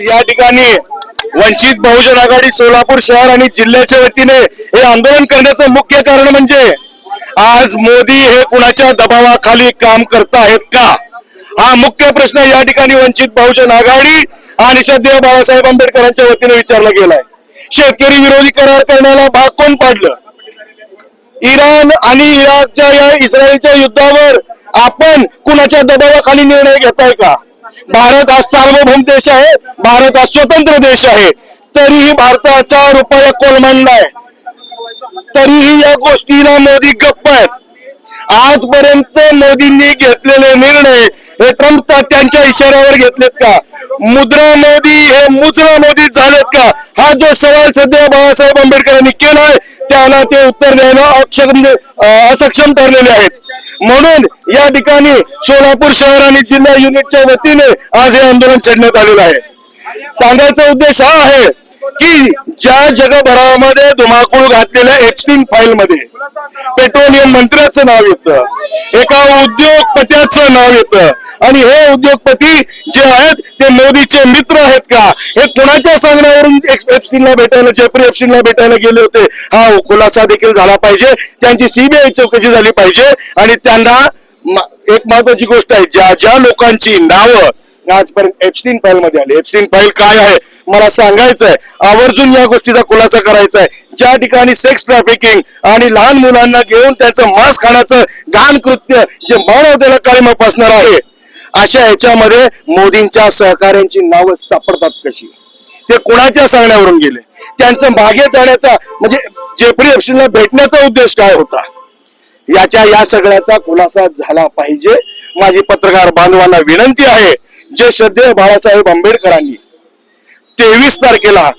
आज या ठिकाणी वंचित बहुजन आघाडी सोलापूर शहर आणि जिल्ह्याच्या वतीने हे आंदोलन करण्याचं मुख्य कारण म्हणजे आज मोदी हे कुणाच्या दबावाखाली काम करत आहेत का, हा मुख्य प्रश्न या ठिकाणी वंचित बहुजन आघाडी आणि श्रद्धेय बाळासाहेब आंबेडकरांच्या वतीने विचारला गेलाय। शेतकरी विरोधी करार करण्याला भाग कोण पाडलं? इराण आणि इराकच्या या इस्रायलच्या युद्धावर आपण कुणाच्या दबावाखाली निर्णय घेताय का? भारत हा सार्वभौम देश आहे, भारत हा स्वतंत्र देश आहे, तरीही भारताचा रुपया कोलमडलाय, तरीही या गोष्टीला मोदी गप्प आहेत। आजपर्यंत मोदींनी घेतलेले निर्णय हे ट्रम्प त्यांच्या इशाऱ्यावर घेतलेत का? मुद्रा मोदी हे मुद्रा मोदी झालेत का? हा जो सवाल सध्या बाळासाहेब आंबेडकरांनी केलाय त्याला ते उत्तर द्यायला असक्षम ठरलेले आहेत। म्हणून या ठिकाणी सोलापूर शहर आणि जिल्हा युनिटच्या वतीने आज हे आंदोलन छेडण्यात आलेलं आहे। सांगायचा उद्देश हा आहे की ज्या जगभरामध्ये धुमाकूळ घातलेल्या एप्स्टीन फाईल मध्ये पेट्रोलियम मंत्र्याचं नाव येतं, एका उद्योगपत्याचं नाव येतं, आणि हे उद्योगपती जे आहेत ते मोदीचे मित्र आहेत का? हे कुणाच्या सांगण्यावरून एप्स्टीनला भेटायला, जेफ्री एप्स्टीनला भेटायला गेले होते, हा खुलासा देखील झाला पाहिजे। त्यांची सीबीआय चौकशी झाली पाहिजे आणि त्यांना एक महत्वाची गोष्ट आहे, ज्या ज्या लोकांची नावं आजपर्यंत एप्स्टीन फाईल मध्ये आली, एप्स्टीन फाईल काय आहे मला सांगायचंय, आवर्जून या गोष्टीचा खुलासा करायचा आहे। ज्या ठिकाणी सेक्स ट्रॅफिकिंग आणि लहान मुलांना घेऊन त्यांचं मांस खाण्याचं घाण कृत्य जे मानवतेला काळीमा फासणार आहे, अशा ह्याच्यामध्ये मोदींच्या सहकार्यांची नावं सापडतात कशी? ते कुणाच्या सांगण्यावरून गेले? त्यांचं मागे जाण्याचा म्हणजे जेफ्री एप्स्टीनला भेटण्याचा उद्देश काय होता? या सगळ्याचा खुलासा झाला पाहिजे। माझी पत्रकार बांधवांना विनंती आहे, जे श्रद्धेय बाळासाहेब आंबेडकरांनी 23 तारखेला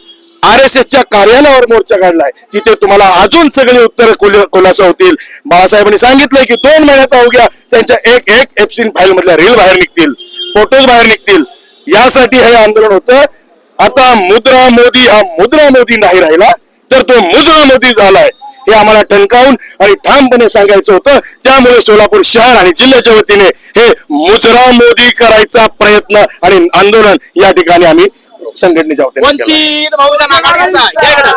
RSSच्या कार्यालयावर मोर्चा काढलाय, तिथे तुम्हाला अजून सगळे उत्तर खुलासा होतील। बाळासाहेबांनी सांगितलंय की 2 महिन्यात अवघ्या त्यांच्या एक एप्स्टीन फाईल मधल्या रील बाहेर निघतील, फोटोज बाहेर निघतील, यासाठी हे आंदोलन होतं। आता मुद्रा मोदी हा मुद्रा मोदी नाही राहिला, तर तो मुजरा मोदी झालाय, हे आम्हाला ठणकावून आणि ठामपणे सांगायचं होतं। त्यामुळे सोलापूर शहर आणि जिल्ह्याच्या वतीने हे मुजरा मोदी करायचा प्रयत्न आणि आंदोलन या ठिकाणी आम्ही संघटनेच्या वतीने वंचित बहुजन आघाडीचा